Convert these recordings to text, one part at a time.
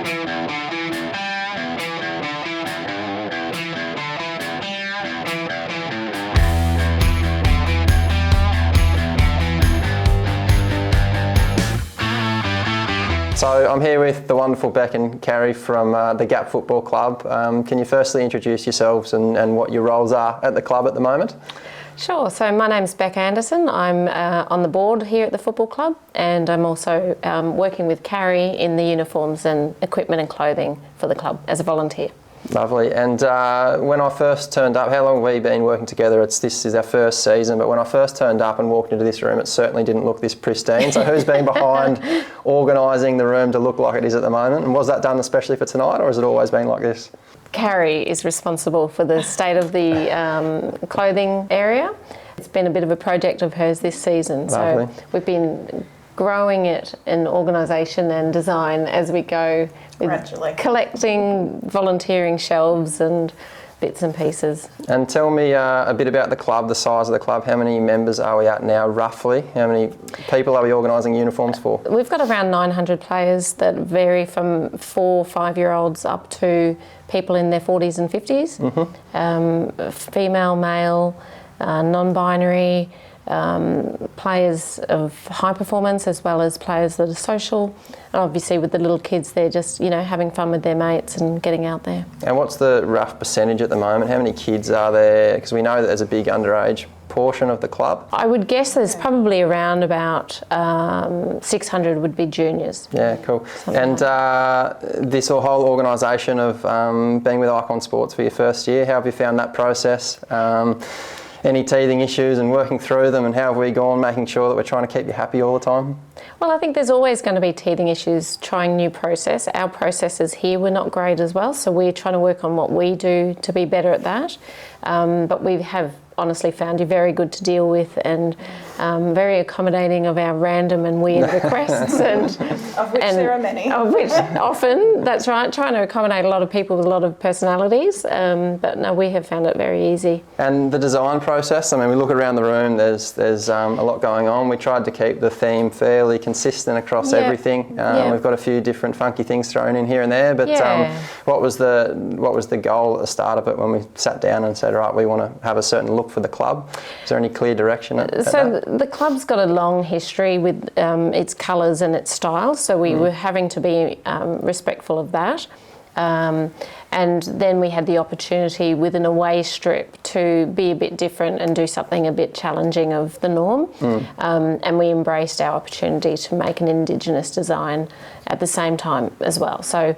So I'm here with the wonderful Beck and Carrie from the Gap Football Club. Can you firstly introduce yourselves and what your roles are at the club at the moment? Sure, so my name's Beck Anderson. I'm on the board here at the football club, and I'm also working with Carrie in the uniforms and equipment and clothing for the club as a volunteer. Lovely. And when I first turned up, how long have we been working together? This is our first season, but when I first turned up and walked into this room, it certainly didn't look this pristine. So who's been behind organising the room to look like it is at the moment? And was that done especially for tonight, or has it always been like this? Carrie is responsible for the state of the clothing area. It's been a bit of a project of hers this season. Lovely. So we've been growing it in organisation and design as we go, with collecting, volunteering shelves and bits and pieces. And tell me a bit about the club, the size of the club. How many members are we at now, roughly? How many people are we organising uniforms for? We've got around 900 players that vary from 4 or 5-year-olds up to people in their 40s and 50s. Mm-hmm. Female, male, non-binary, players of high performance as well as players that are social. And obviously with the little kids, they're just, having fun with their mates and getting out there. And what's the rough percentage at the moment? How many kids are there? Because we know that there's a big underage portion of the club. I would guess there's probably around about 600 would be juniors. Yeah, cool. And this whole organisation of being with Icon Sports for your first year, how have you found that process? Any teething issues and working through them, and how have we gone making sure that we're trying to keep you happy all the time? Well, I think there's always going to be teething issues trying new process. Our processes here were not great as well, so we're trying to work on what we do to be better at that. But we have honestly found you very good to deal with and very accommodating of our random and weird requests. Of which there are many. Of which often, that's right, trying to accommodate a lot of people with a lot of personalities. But no, we have found it very easy. And the design process, we look around the room, there's a lot going on. We tried to keep the theme fairly consistent across everything. We've got a few different funky things thrown in here and there, but what was the goal at the start of it when we sat down and said, right, we want to have a certain look for the club? Is there any clear direction at that? The club's got a long history with its colours and its style, so we were having to be respectful of that. And then we had the opportunity with an away strip to be a bit different and do something a bit challenging of the norm. And we embraced our opportunity to make an Indigenous design at the same time as well. So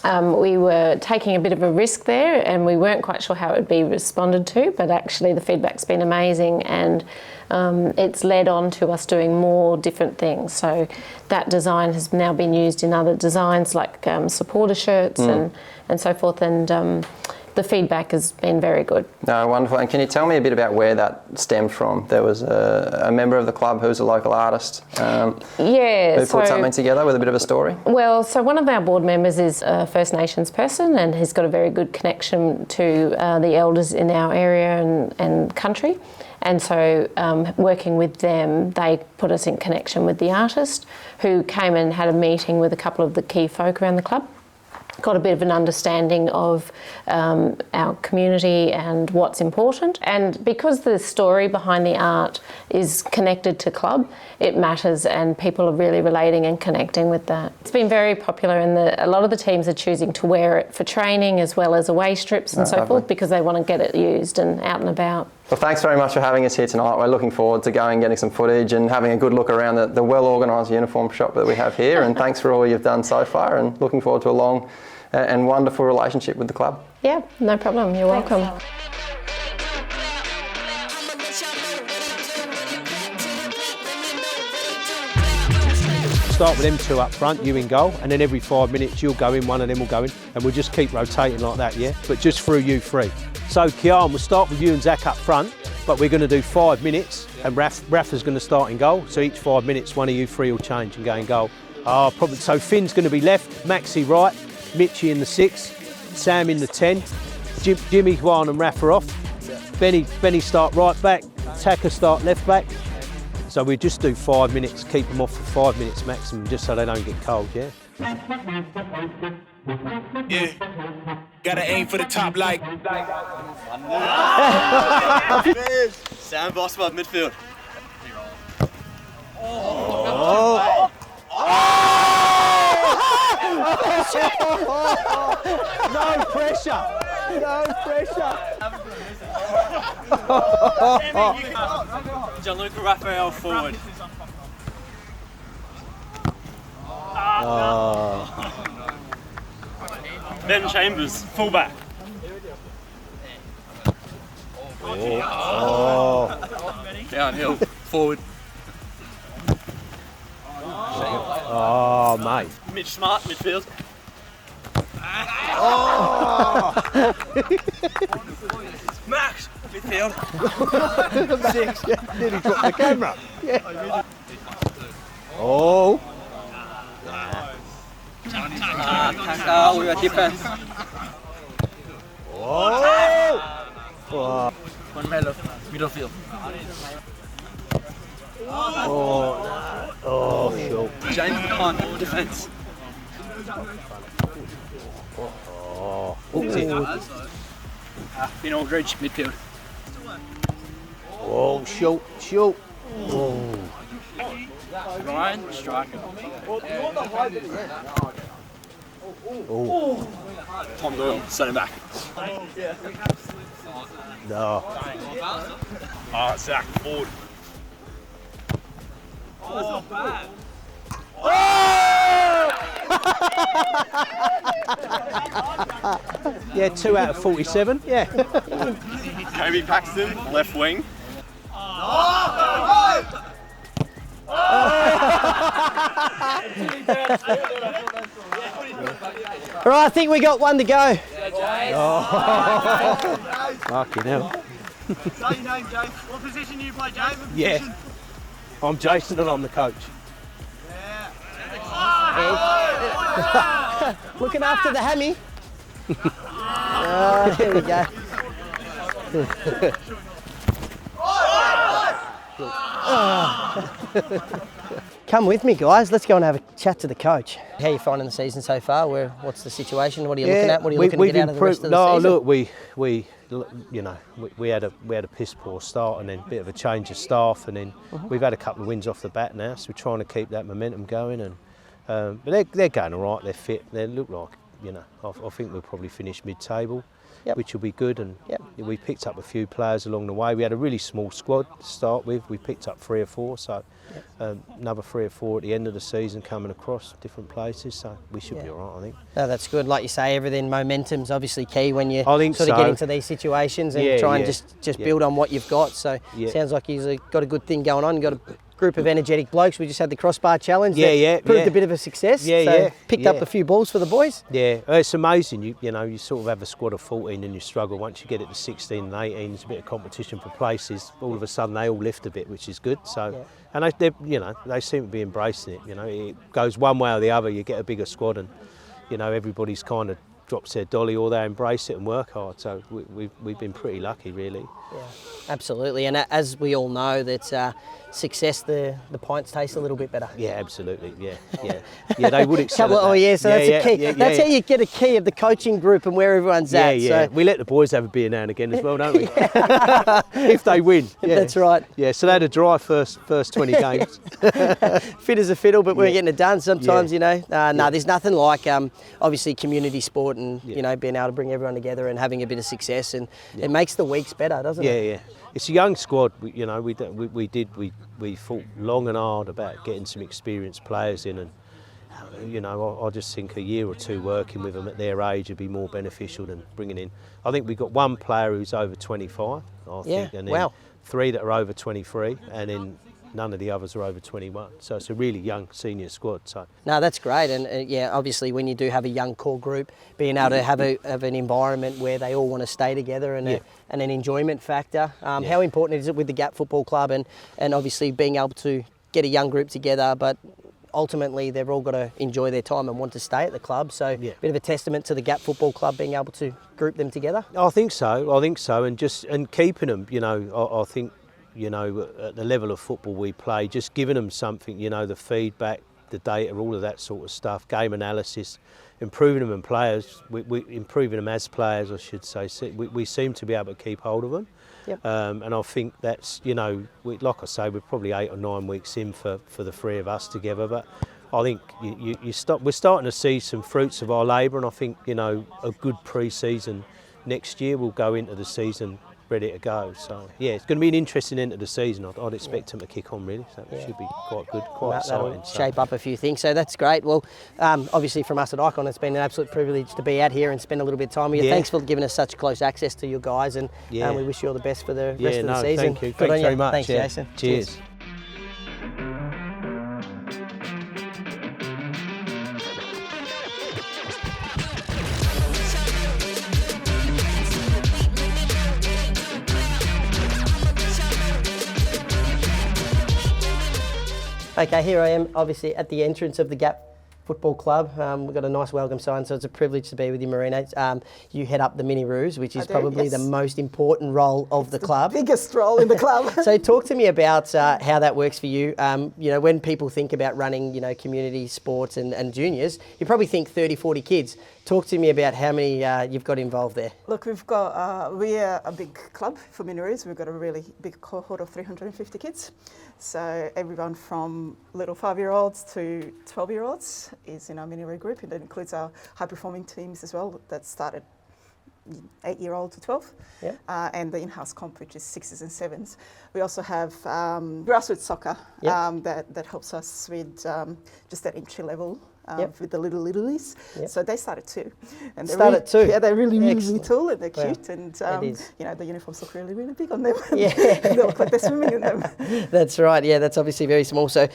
we were taking a bit of a risk there, and we weren't quite sure how it would be responded to, but actually the feedback's been amazing, and it's led on to us doing more different things. So that design has now been used in other designs like supporter shirts and so forth, and the feedback has been very good. No, wonderful. And can you tell me a bit about where that stemmed from? There was a member of the club who's a local artist who put something together with a bit of a story? Well, so one of our board members is a First Nations person, and he's got a very good connection to the elders in our area and country. And so working with them, they put us in connection with the artist, who came and had a meeting with a couple of the key folk around the club. Got a bit of an understanding of our community and what's important. And because the story behind the art is connected to club, it matters, and people are really relating and connecting with that. It's been very popular, and a lot of the teams are choosing to wear it for training as well as away strips and so forth, because they want to get it used and out and about. Well, thanks very much for having us here tonight. We're looking forward to going and getting some footage and having a good look around the well-organised uniform shop that we have here. And thanks for all you've done so far, and looking forward to a long and wonderful relationship with the club. Yeah, no problem. You're welcome. Start with them two up front, you in goal, and then every 5 minutes you'll go in, one of them will go in, and we'll just keep rotating like that, yeah? But just through you three. So Kian, we'll start with you and Zach up front, but we're going to do 5 minutes, and Rafa's going to start in goal, so each 5 minutes one of you three will change and go in goal. So Finn's going to be left, Maxie right, Mitchie in the 6, Sam in the 10, Jimmy, Juan and Rafa off, Benny start right back, Taka start left back. So we just do 5 minutes, keep them off for 5 minutes maximum, just so they don't get cold, yeah? Yeah. Gotta aim for the top like. Sam Bosma, midfield. No pressure. No pressure. Gianluca Raphael forward. Ben Chambers, fullback. Downhill, forward. Oh, mate. Mitch Smart, midfield. Max, midfield. Six. Nearly dropped the camera. Yeah. Oh. We got defense. Oh. One middle field. Oh, sure. James McCann, defense. Finn Aldridge, midfield. Oh, shoot. Oh. Ryan, striker. Tom Doyle, centre back. No. Zach, forward. Yeah, 2 out of 47. Yeah. Kobe Paxton, left wing. All right, I think we got one to go. Fucking hell. Say your name, James. What position do you play, James? Yeah. I'm Jason and I'm the coach. Looking after the hammy. Oh, there we go. Come with me, guys. Let's go and have a chat to the coach. How are you finding the season so far? What's the situation? What are you looking at? What are you looking to get out of the rest of the season? Look, we had a piss poor start and then a bit of a change of staff, and then we've had a couple of wins off the bat now, so we're trying to keep that momentum going. And but they're going all right. They're fit. They look like, I think we'll probably finish mid-table. Yep. Which will be good, and we picked up a few players along the way. We had a really small squad to start with. We picked up 3 or 4, so another 3 or 4 at the end of the season coming across different places, so we should be all right, I think. No, that's good. Like you say, momentum's obviously key when you sort of get into these situations and try and just build on what you've got. So sounds like you've got a good thing going on. You've got a group of energetic blokes. We just had the Crossbar challenge. Proved a bit of a success. Picked up a few balls for the boys. Yeah, it's amazing. You sort of have a squad of 14 and you struggle. Once you get it to 16 and 18, there's a bit of competition for places. All of a sudden they all lift a bit, which is good. So, and they seem to be embracing it. It goes one way or the other. You get a bigger squad, and everybody's kind of drops their dolly, or they embrace it and work hard. So we've been pretty lucky, really. Yeah, absolutely. And as we all know, that success, the pints taste a little bit better. Yeah, absolutely. Yeah. They would excel. So that's a key. That's how you get a key of the coaching group and where everyone's at. Yeah. So we let the boys have a beer now and again as well, don't we? If they win. Yeah. That's right. Yeah. So they had a dry first 20 games. Fit as a fiddle, but we're getting it done sometimes. There's nothing like obviously community sport and being able to bring everyone together and having a bit of success, and it makes the weeks better, doesn't it? Yeah. It's a young squad. We fought long and hard about getting some experienced players in, and I just think a year or 2 working with them at their age would be more beneficial than bringing in. I think we've got 1 player who's over 25, I think, and then 3 that are over 23, and then none of the others are over 21. So it's a really young senior squad. So no, that's great. And obviously when you do have a young core group, being able to have an environment where they all want to stay together and an enjoyment factor. How important is it with the Gap Football Club and obviously being able to get a young group together, but ultimately they've all got to enjoy their time and want to stay at the club. So a bit of a testament to the Gap Football Club being able to group them together. I think so. And keeping them, I think, at the level of football we play, just giving them something, the feedback, the data, all of that sort of stuff, game analysis, improving them in players, improving them as players, I should say. So we seem to be able to keep hold of them. Yep. And I think that's, you know, like I say, we're probably 8 or 9 weeks in for the 3 of us together. But I think we're starting to see some fruits of our labour, and I think, you know, a good pre-season next year we'll go into the season ready to go. So yeah, it's going to be an interesting end of the season. I'd expect them to kick on really. So it should be quite good, quite exciting. That'll shape up a few things. So that's great. Well, obviously from us at Icon, it's been an absolute privilege to be out here and spend a little bit of time with you. Yeah. Thanks for giving us such close access to your guys, and we wish you all the best for the rest of the season. Thank you. Good Thanks on very you. much. Thanks, Jason. Cheers. Okay, here I am, obviously at the entrance of the Gap Football Club. We've got a nice welcome sign, so it's a privilege to be with you, Marina. You head up the Mini Roos, which is probably the most important role of the club. Biggest role in the club. So talk to me about how that works for you. You know, when people think about running, you know, community sports and juniors, you probably think 30, 40 kids. Talk to me about how many you've got involved there. Look, we've got, we're a big club for Mini Roos. We've got a really big cohort of 350 kids. So everyone from little 5-year-olds to 12-year-olds is in our Mini Roo group, and that includes our high-performing teams as well that started 8-year-old to 12, and the in-house comp, which is 6s and 7s. We also have grassroots soccer that helps us with just that entry level with the littlies. So they started too. And they're they're really little, and they're cute, and you know, the uniforms look really, really big on them. They look like they're swimming in them. That's right. Yeah, that's obviously very small. So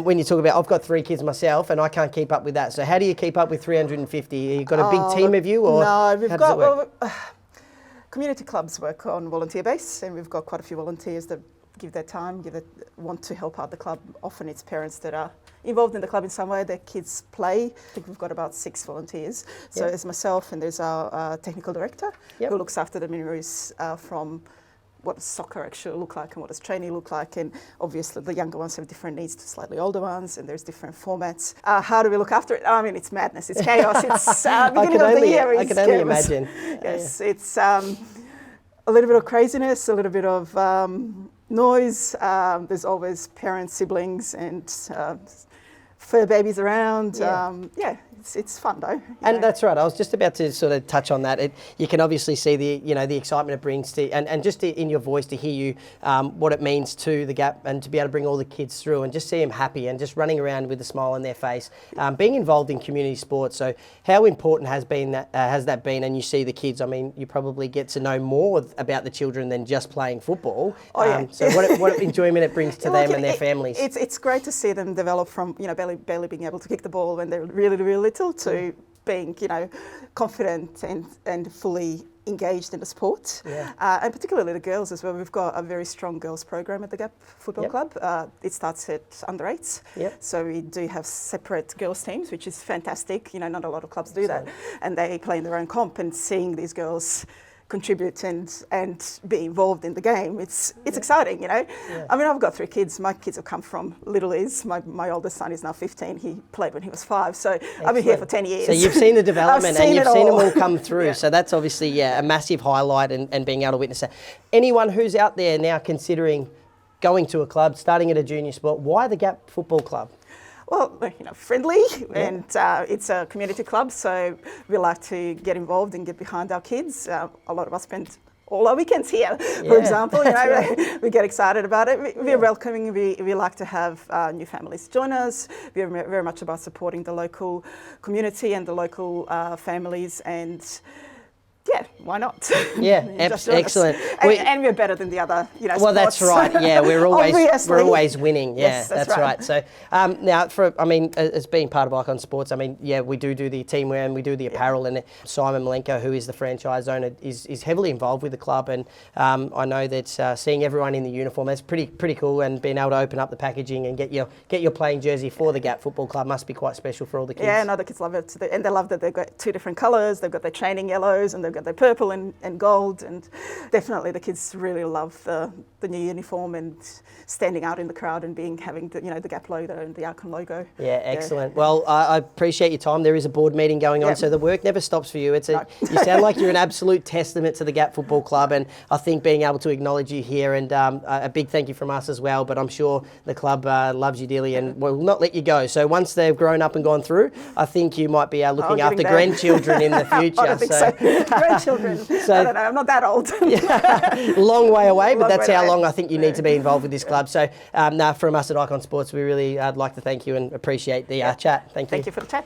when you talk about, I've got 3 kids myself, and I can't keep up with that. So how do you keep up with 350? You got a big team of you, or no? We've got well, community clubs work on volunteer base, and we've got quite a few volunteers that give their time, want to help out the club. Often it's parents that are involved in the club in some way. Their kids play. I think we've got about 6 volunteers. So there's myself, and there's our technical director who looks after the Mini Roos from what does soccer actually look like and what does training look like. And obviously the younger ones have different needs to slightly older ones, and there's different formats. How do we look after it? I mean, it's madness, it's chaos. It's beginning of the year. I can only imagine. Yes, it's a little bit of craziness, a little bit of noise. There's always parents, siblings, and fur babies around. It's fun though. And that's right. I was just about to sort of touch on that. You can obviously see the excitement it brings to, and just in your voice to hear you what it means to the Gap, and to be able to bring all the kids through and just see them happy and just running around with a smile on their face, being involved in community sports. So how important has that been? And you see the kids. I mean, you probably get to know more about the children than just playing football. So what enjoyment it brings to them and their families. It's great to see them develop from, you know, barely being able to kick the ball when they're really, really little, to being, you know, confident and fully engaged in the sport. And particularly the girls as well. We've got a very strong girls program at the Gap Football Club. It starts at under 8s. So we do have separate girls teams, which is fantastic. You know, not a lot of clubs do that. And they play in their own comp, and seeing these girls contribute and be involved in the game, it's exciting, you know. I mean, I've got 3 kids. My kids have come from littlies. My oldest son is now 15. He played when he was 5. So I've been here for 10 years. So you've seen the development and you've seen them all come through. Yeah. So that's obviously a massive highlight, and being able to witness that. Anyone who's out there now considering going to a club, starting at a junior sport, why the Gap Football Club? Well, you know, friendly, and it's a community club, so we like to get involved and get behind our kids. A lot of us spend all our weekends here, for example. You know, we get excited about it. We're welcoming. We like to have new families join us. We're very much about supporting the local community and the local families, and yeah, why not? Yeah, excellent. And we're better than the other, you know, well, sports. that's right. Yeah, we're always winning. Yeah, yes, that's right. So now, as being part of Icon Sports, I mean, yeah, we do the teamwear and we do the apparel, and Simon Malenko, who is the franchise owner, is heavily involved with the club, and I know that seeing everyone in the uniform, that's pretty cool, and being able to open up the packaging and get your playing jersey for the Gap Football Club must be quite special for all the kids. Yeah, no, the kids love it, and they love that they've got 2 different colours. They've got their training yellows, and they've got their purple and gold, and definitely the kids really love the new uniform and standing out in the crowd and having the, the Gap logo and the Icon logo. Yeah, excellent. Well, I appreciate your time. There is a board meeting going on, so the work never stops for you. You sound like you're an absolute testament to the Gap Football Club, and I think being able to acknowledge you here, and a big thank you from us as well, but I'm sure the club loves you dearly and will not let you go. So once they've grown up and gone through, I think you might be looking after grandchildren in the future. I don't think so. Grandchildren. So, I don't know, I'm not that old. Long way away, but that's how away. long I think you need to be involved with this club. So from us at Icon Sports, we really like to thank you and appreciate the chat. Thank you. Thank you for the chat.